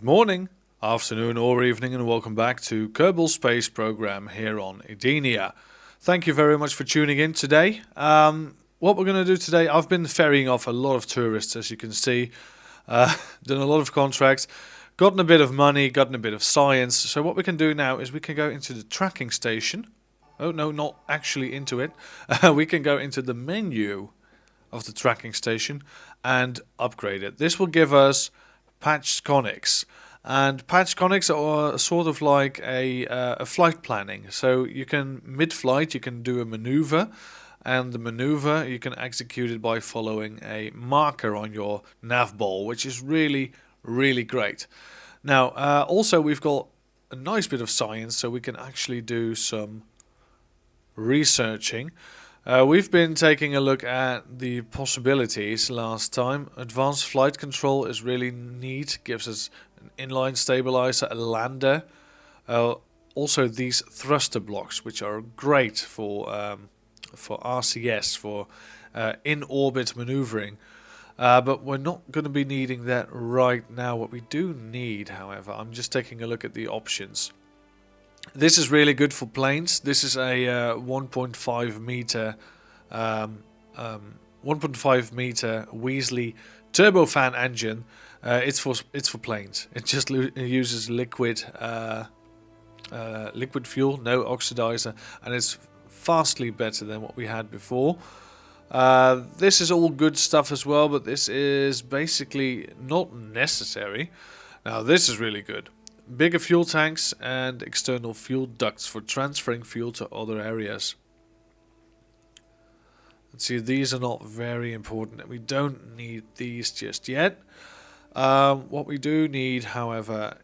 Good morning, afternoon or evening, and welcome back to Kerbal Space Program here on Edenia. Thank you very much for tuning in today. What we're going to do today, I've been ferrying off a lot of tourists, as you can see, done a lot of contracts, gotten a bit of money, gotten a bit of science. So what we can do now is we can go into the tracking station. Oh no, not actually into it. We can go into the menu of the tracking station and upgrade it. This will give us patched conics, and patched conics are sort of like a flight planning. So you can mid-flight you can do a maneuver, and the maneuver you can execute it by following a marker on your nav ball, which is really great. Now also we've got a nice bit of science, so we can actually do some researching. We've been taking a look at the possibilities last time. Advanced flight control is really neat, gives us an inline stabilizer, a lander. Also these thruster blocks, which are great for RCS, for in-orbit maneuvering. But we're not going to be needing that right now. What we do need, however, I'm just taking a look at the options. This is really good for planes. This is a 1.5 meter Weasley turbofan engine. It's for planes. It just uses liquid fuel, no oxidizer, and it's vastly better than what we had before. This is all good stuff as well, but this is basically not necessary. Now this is really good. Bigger fuel tanks and external fuel ducts for transferring fuel to other areas. Let's see, these are not very important. We don't need these just yet. What we do need, however,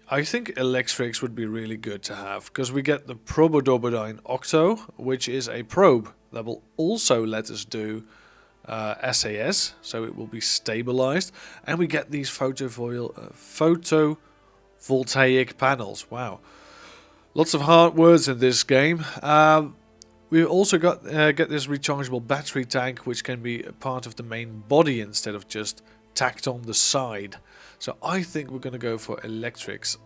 I think electrics would be really good to have, because we get the Probodobodyne Octo, which is a probe that will also let us do SAS, so it will be stabilized, and we get these photovoltaic panels. Wow, lots of hard words in this game. We also get this rechargeable battery tank, which can be a part of the main body instead of just tacked on the side. So I think we're going to go for electrics.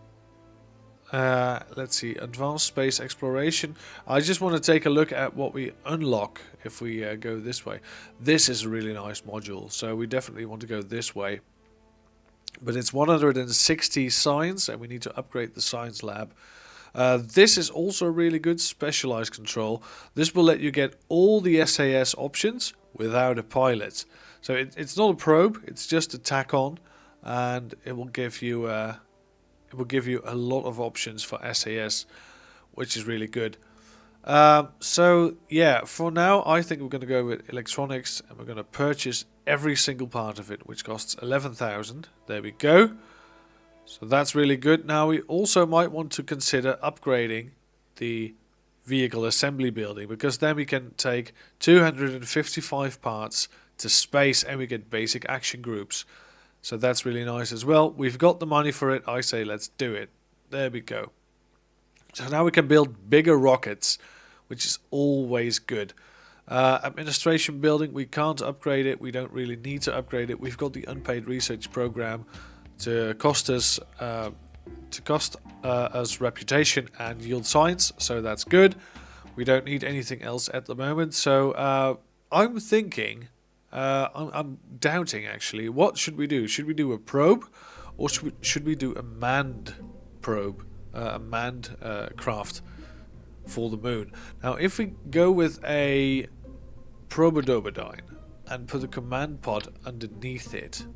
Let's see, advanced space exploration. I just want to take a look at what we unlock if we go this way. This is a really nice module, so we definitely want to go this way. But it's 160 science, and we need to upgrade the science lab. This is also really good, specialized control. This will let you get all the SAS options without a pilot. So it's not a probe; it's just a tack on, and it will give you a lot of options for SAS, which is really good. So yeah, for now I think we're going to go with electronics, and we're going to purchase every single part of it, which costs 11,000. There we go. So that's really good. Now we also might want to consider upgrading the vehicle assembly building, because then we can take 255 parts to space and we get basic action groups. So that's really nice as well. We've got the money for it. I say let's do it. There we go. So now we can build bigger rockets, which is always good. Administration building, we can't upgrade it. We don't really need to upgrade it. We've got the unpaid research program to cost us reputation and yield science, so that's good. We don't need anything else at the moment. So I'm thinking, I'm doubting actually. What should we do? Should we do a probe, or should we do a manned probe, a manned craft for the moon? Now if we go with a Probodobodyne and put a command pod underneath it,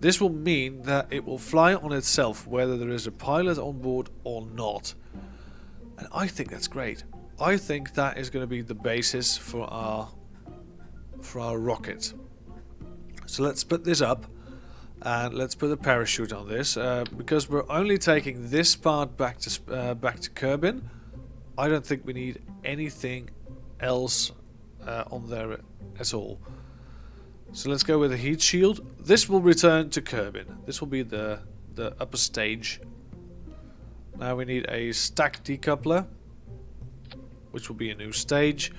this will mean that it will fly on itself whether there is a pilot on board or not. And I think that's great. I think that is going to be the basis for our rocket. So let's put this up, and let's put a parachute on this, because we're only taking this part back to Kerbin. I don't think we need anything else on there at all. So let's go with a heat shield. This will return to Kerbin. This will be the upper stage. Now we need a stack decoupler, which will be a new stage.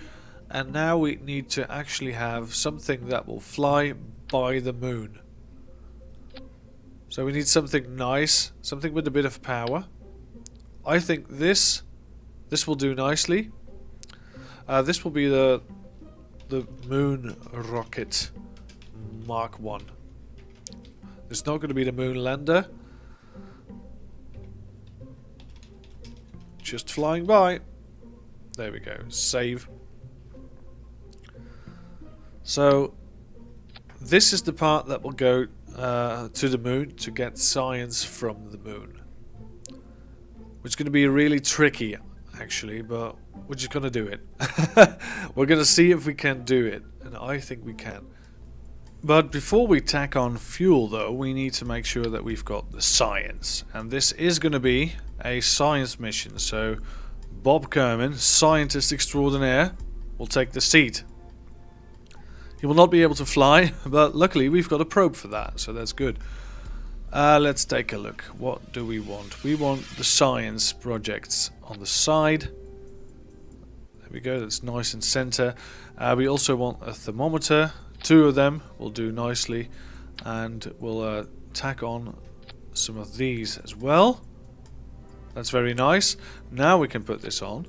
And now we need to actually have something that will fly by the moon. So we need something nice, something with a bit of power. I think this will do nicely. This will be the moon rocket Mark 1. It's not going to be the moon lander. Just flying by. There we go. Save. So this is the part that will go to the moon to get science from the moon. Which is going to be really tricky, actually, but we're just going to do it. We're going to see if we can do it, and I think we can. But before we tack on fuel, though, we need to make sure that we've got the science. And this is going to be a science mission, so Bob Kerman, scientist extraordinaire, will take the seat. He will not be able to fly, but luckily we've got a probe for that, so that's good. Let's take a look. What do we want? We want the science projects on the side. There we go, that's nice and center. We also want a thermometer. 2 of them will do nicely. And we'll tack on some of these as well. That's very nice. Now we can put this on.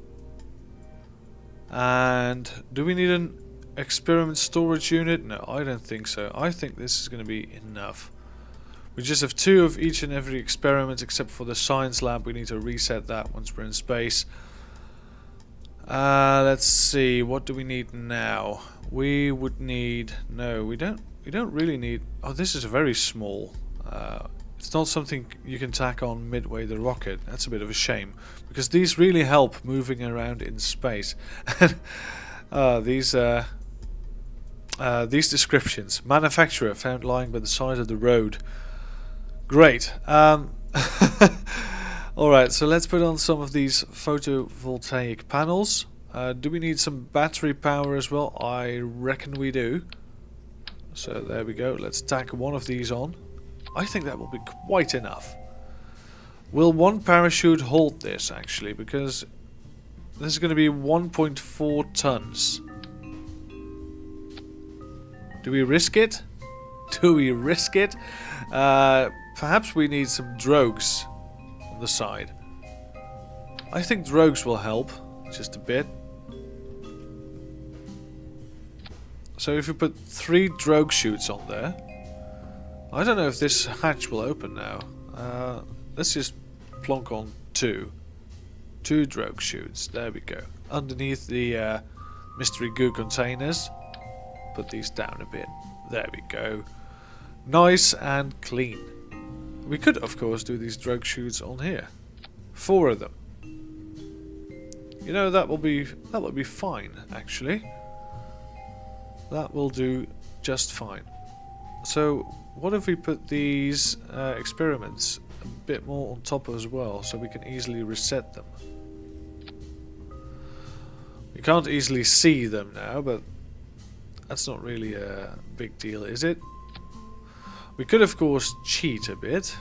And do we need an experiment storage unit? No, I don't think so. I think this is going to be enough. We just have 2 of each and every experiment except for the science lab. We need to reset that once we're in space. Let's see, what do we need now? We would need, no, we don't really need, oh, this is very small. It's not something you can tack on midway the rocket. That's a bit of a shame, because these really help moving around in space. These descriptions: manufacturer found lying by the side of the road. Great. Alright, so let's put on some of these photovoltaic panels. Do we need some battery power as well? I reckon we do. So there we go. Let's tack one of these on. I think that will be quite enough. Will one parachute hold this, actually? Because this is going to be 1.4 tons. Do we risk it? Do we risk it? Perhaps we need some drogues on the side. I think drogues will help, just a bit. So if you put 3 drogue chutes on there, I don't know if this hatch will open now. Let's just plonk on 2 drogue chutes. There we go. Underneath the mystery goo containers. Put these down a bit. There we go. Nice and clean. We could, of course, do these drogue chutes on here. 4 of them. You know, that will be fine, actually. That will do just fine. So, what if we put these experiments a bit more on top as well, so we can easily reset them? We can't easily see them now, but that's not really a big deal, is it? We could, of course, cheat a bit.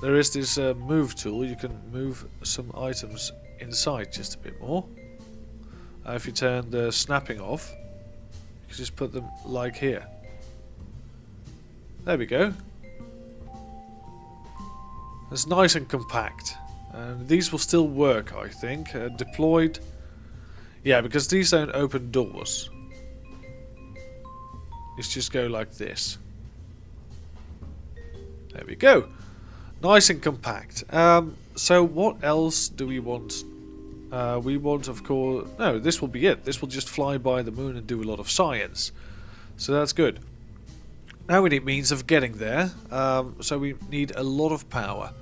There is this move tool. You can move some items inside just a bit more. If you turn the snapping off, you can just put them like here. There we go. It's nice and compact. And these will still work, I think. Deployed. Yeah, because these don't open doors. Let's just go like this. There we go. Nice and compact. So what else do we want? We want, of course... No, this will be it. This will just fly by the moon and do a lot of science. So that's good. Now we need means of getting there. So we need a lot of power.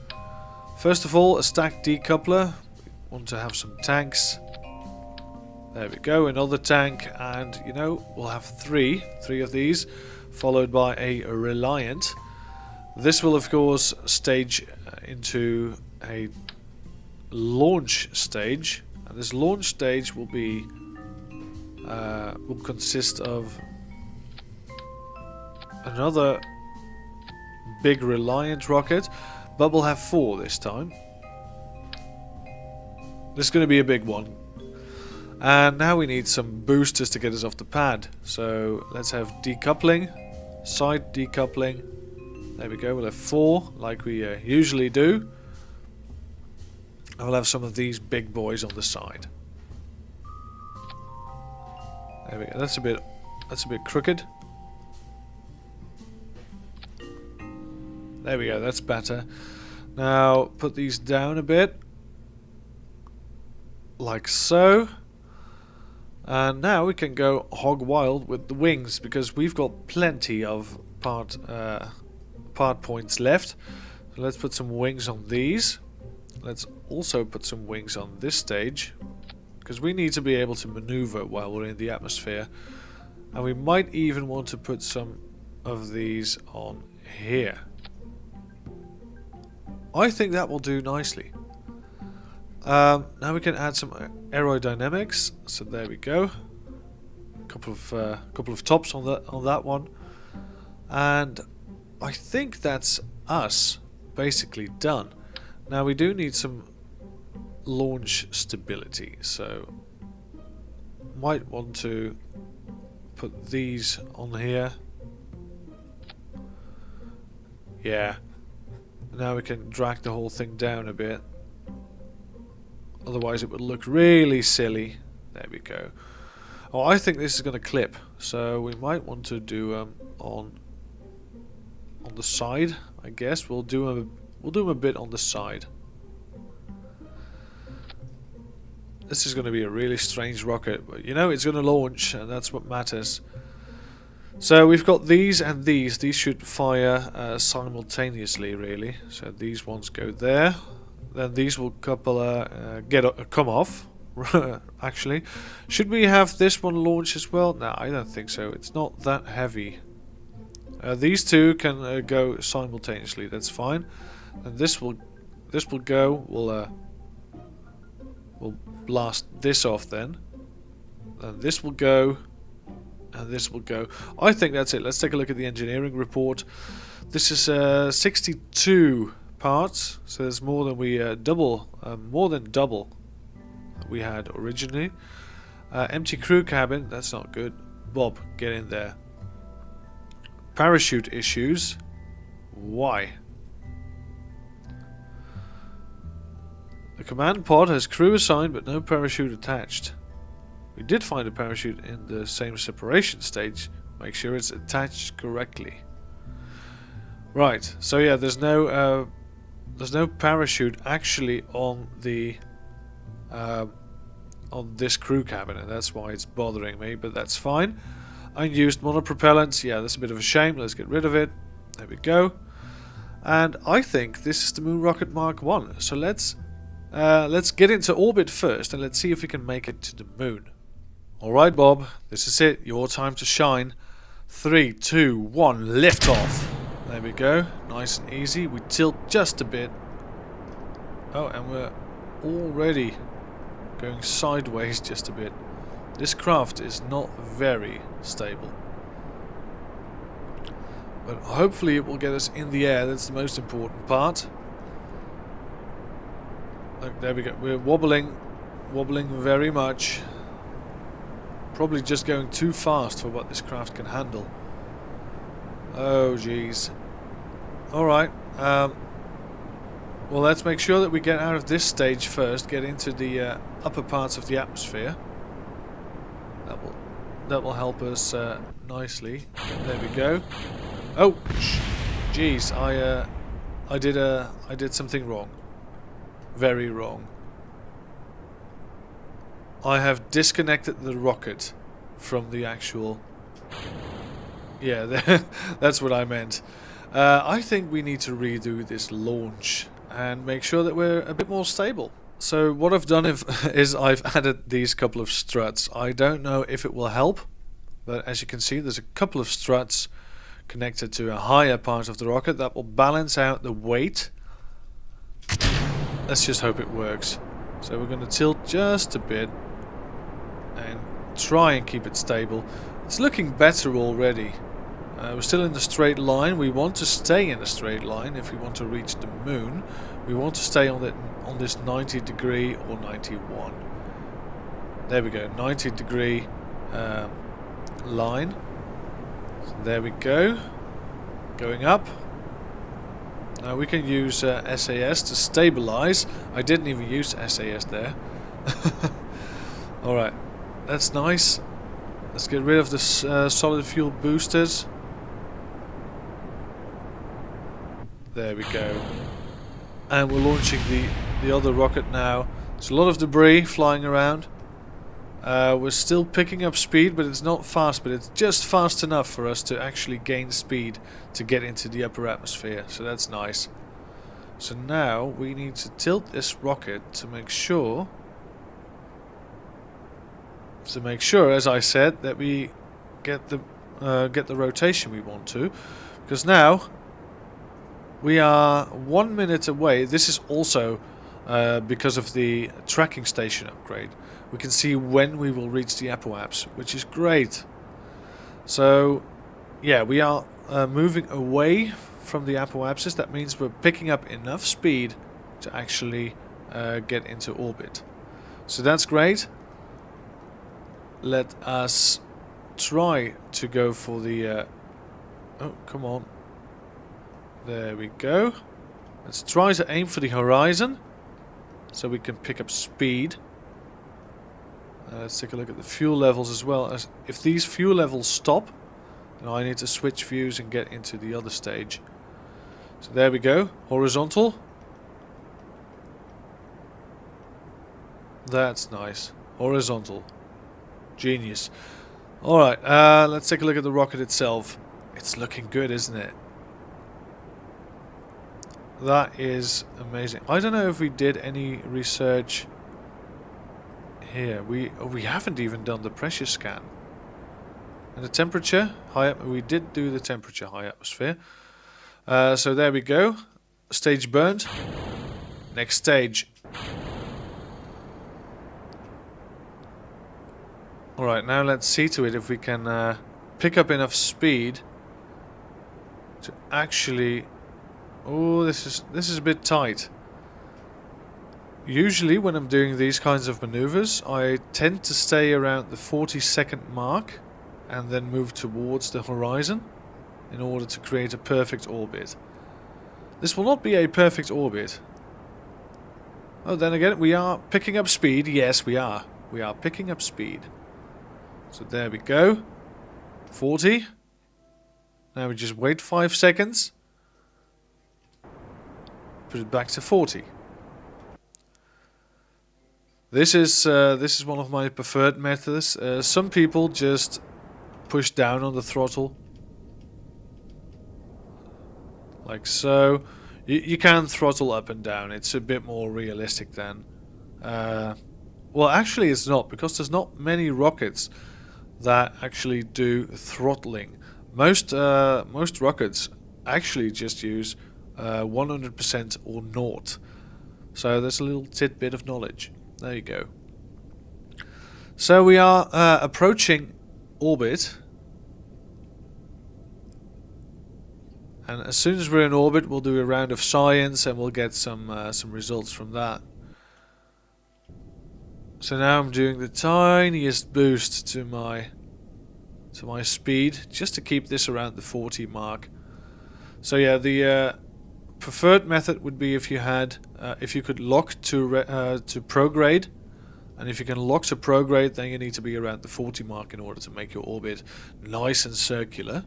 First of all, a stacked decoupler. We want to have some tanks. There we go, another tank. And, you know, we'll have 3 of these. Followed by a Reliant. This will, of course, stage into a launch stage, and this launch stage will be will consist of another big Reliant rocket, but we'll have 4 this time. This is going to be a big one. And now we need some boosters to get us off the pad. So let's have decoupling, side decoupling. There we go. We'll have 4 like we usually do. And we'll have some of these big boys on the side. There we go. That's a bit crooked. There we go. That's better. Now put these down a bit, like so. And now we can go hog wild with the wings, because we've got plenty of part points left. So let's put some wings on these. Let's also put some wings on this stage, because we need to be able to maneuver while we're in the atmosphere. And we might even want to put some of these on here. I think that will do nicely. Now we can add some aerodynamics. So there we go. Couple of tops on that one, and I think that's us basically done. Now we do need some launch stability, so might want to put these on here. Yeah. Now we can drag the whole thing down a bit. Otherwise it would look really silly. There we go. Oh, I think this is going to clip, so we might want to do on the side. I guess we'll do them a bit on the side. This is going to be a really strange rocket, but you know it's going to launch, and that's what matters. So we've got these and these. These should fire simultaneously, really. So these ones go there. Then these will come off. Actually, should we have this one launch as well? No, I don't think so. It's not that heavy. These two can go simultaneously. That's fine. And this will go. We'll blast this off then. And this will go. And this will go. I think that's it. Let's take a look at the engineering report. This is 62 parts, so there's more than we more than double we had originally. Empty crew cabin. That's not good. Bob, get in there. Parachute issues. Why? The command pod has crew assigned, but no parachute attached. We did find a parachute in the same separation stage. Make sure it's attached correctly. Right. So yeah, there's no parachute actually on the on this crew cabin, and that's why it's bothering me. But that's fine. Unused monopropellant. Yeah, that's a bit of a shame. Let's get rid of it. There we go. And I think this is the Moon Rocket Mark 1. So let's get into orbit first, and let's see if we can make it to the moon. Alright, Bob, this is it. Your time to shine. 3, 2, 1, lift off. There we go. Nice and easy. We tilt just a bit. Oh, and we're already going sideways just a bit. This craft is not very stable. But hopefully it will get us in the air. That's the most important part. Look, there we go. We're wobbling very much. Probably just going too fast for what this craft can handle. Oh, jeez. Alright. Well, let's make sure that we get out of this stage first. Get into the upper parts of the atmosphere. That will help us nicely. There we go. Oh, jeez. I did something wrong. Very wrong. I have disconnected the rocket from the actual... Yeah, that's what I meant. I think we need to redo this launch and make sure that we're a bit more stable. So what I've done is I've added these couple of struts. I don't know if it will help, but as you can see there's a couple of struts connected to a higher part of the rocket that will balance out the weight. Let's just hope it works. So we're going to tilt just a bit and try and keep it stable. It's looking better already. We're still in the straight line. We want to stay in a straight line if we want to reach the moon. We want to stay on this 90 degree or 91. There we go, 90 degree line. So there we go. Going up. Now we can use SAS to stabilize. I didn't even use SAS there. Alright, that's nice. Let's get rid of the solid fuel boosters. There we go. And we're launching the other rocket now. There's a lot of debris flying around. We're still picking up speed, but it's not fast, but it's just fast enough for us to actually gain speed to get into the upper atmosphere. So that's nice. So now we need to tilt this rocket to make sure, as I said, that we get the rotation we want to, because now we are 1 minute away. This is also because of the tracking station upgrade. We can see when we will reach the apoapse, which is great. So yeah, we are moving away from the apoapsis. That means we're picking up enough speed to actually get into orbit. So that's great. Let us try to go for the oh, come on. There we go. Let's try to aim for the horizon so we can pick up speed. Let's take a look at the fuel levels as well. As if these fuel levels stop, then I need to switch views and get into the other stage. So there we go. Horizontal. That's nice. Horizontal. Genius. Alright, let's take a look at the rocket itself. It's looking good, isn't it? That is amazing. I don't know if we did any research here. We haven't even done the pressure scan. And the temperature, we did do the temperature, high atmosphere. So there we go. Stage burned. Next stage. Alright, now let's see to it if we can pick up enough speed to actually... Oh, this is a bit tight. Usually when I'm doing these kinds of maneuvers, I tend to stay around the 40-second mark and then move towards the horizon in order to create a perfect orbit. This will not be a perfect orbit. Oh, then again, we are picking up speed. Yes, we are. We are picking up speed. So there we go. 40. Now we just wait 5 seconds. Put it back to 40. This is one of my preferred methods. Some people just push down on the throttle, like so. You can throttle up and down. It's a bit more realistic then. Well, actually, it's not, because there's not many rockets that actually do throttling. Most rockets actually just use 100% or naught. So there's a little tidbit of knowledge. There you go. So we are approaching orbit, and as soon as we're in orbit, we'll do a round of science and we'll get some results from that. So now I'm doing the tiniest boost to my speed, just to keep this around the 40 mark. So yeah, the preferred method would be if you had, if you could lock to prograde, and if you can lock to prograde, then you need to be around the 40 mark in order to make your orbit nice and circular.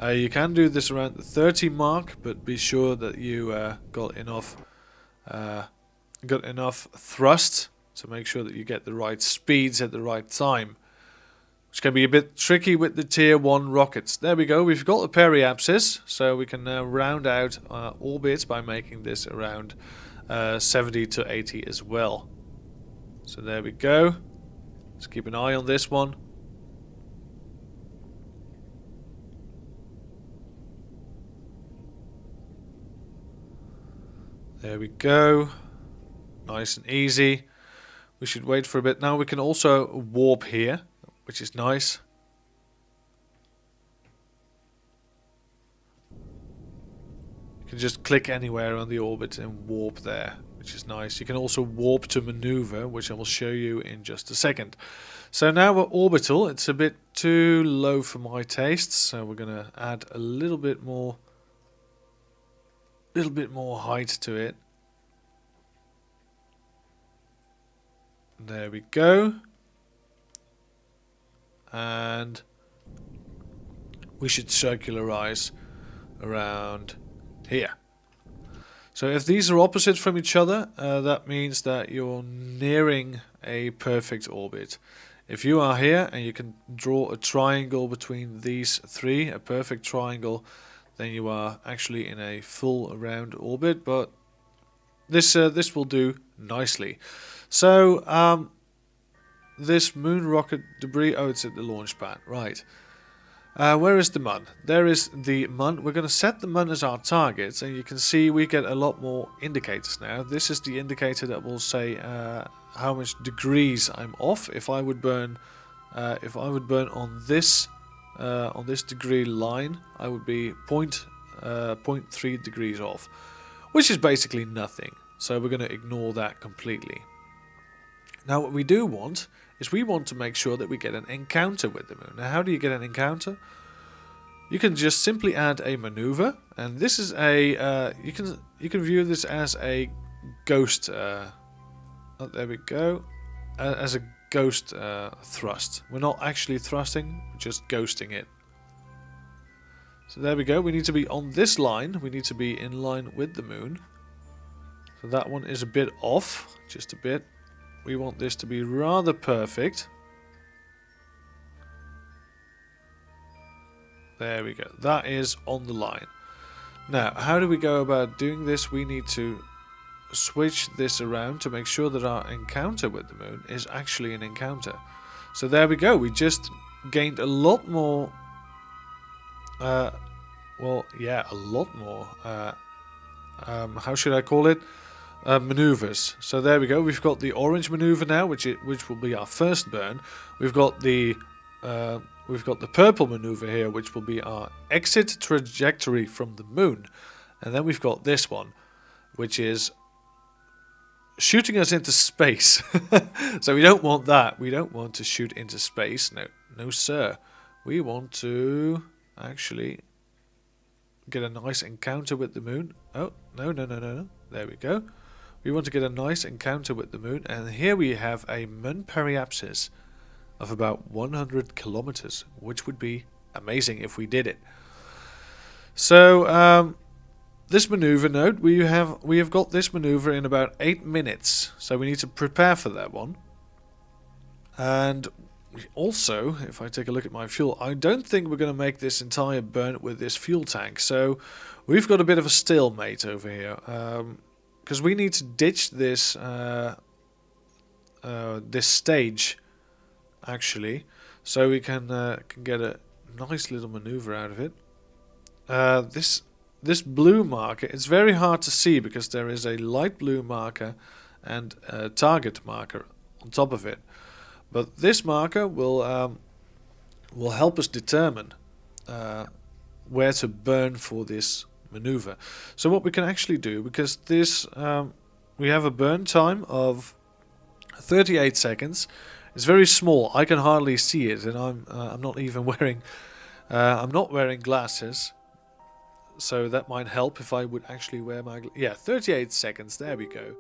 You can do this around the 30 mark, but be sure that you got enough thrust to make sure that you get the right speeds at the right time, which can be a bit tricky with the tier 1 rockets. There we go, we've got the periapsis, so we can now round out orbit by making this around 70 to 80 as well. So there we go. Let's keep an eye on this one. There we go. Nice and easy. We should wait for a bit. Now we can also warp here, which is nice. You can just click anywhere on the orbit and warp there, which is nice. You can also warp to maneuver, which I will show you in just a second. So now we're orbital. It's a bit too low for my tastes, so we're going to add a little bit more little bit more height to it. There we go. And we should circularize around here. So if these are opposite from each other, that means that you're nearing a perfect orbit. If you are here and you can draw a triangle between these three, a perfect triangle, then you are actually in a full round orbit. But this will do nicely. So this moon rocket debris. Oh, it's at the launch pad, right? Where is the mun? There is the mun. We're going to set the mun as our target, and you can see we get a lot more indicators now. This is the indicator that will say how much degrees I'm off. If I would burn on this degree line, I would be 0.3 degrees off, which is basically nothing. So we're going to ignore that completely. Now what we do want is we want to make sure that we get an encounter with the moon. Now how do you get an encounter? You can just simply add a maneuver, and this is a you can view this as a ghost. Oh, there we go, as a ghost thrust. We're not actually thrusting, we're just ghosting it. So there we go. We need to be on this line. We need to be in line with the moon. So that one is a bit off, just a bit. We want this to be rather perfect. There we go. That is on the line. Now, how do we go about doing this? We need to switch this around to make sure that our encounter with the moon is actually an encounter. So there we go. We just gained a lot more. Well, yeah, a lot more. How should I call it? Maneuvers. So there we go. We've got the orange maneuver now, which will be our first burn. We've got the purple maneuver here, which will be our exit trajectory from the moon, and then we've got this one, which is shooting us into space. So we don't want that. We don't want to shoot into space. No, no, sir. We want to actually get a nice encounter with the moon. Oh, no, no, no, no, no. There we go. We want to get a nice encounter with the moon, and here we have a moon periapsis of about 100 kilometers, which would be amazing if we did it. So this maneuver node, we have got this maneuver in about 8 minutes, so we need to prepare for that one. And also, if I take a look at my fuel, I don't think we're going to make this entire burn with this fuel tank, so we've got a bit of a stalemate over here. Because we need to ditch this this stage, actually, so we can get a nice little maneuver out of it. This blue marker, it's very hard to see because there is a light blue marker and a target marker on top of it. But this marker will help us determine where to burn for this maneuver. So what we can actually do, because this we have a burn time of 38 seconds. It's very small. I can hardly see it, and I'm not even wearing I'm not wearing glasses, so that might help if I would actually wear my 38 seconds. There we go.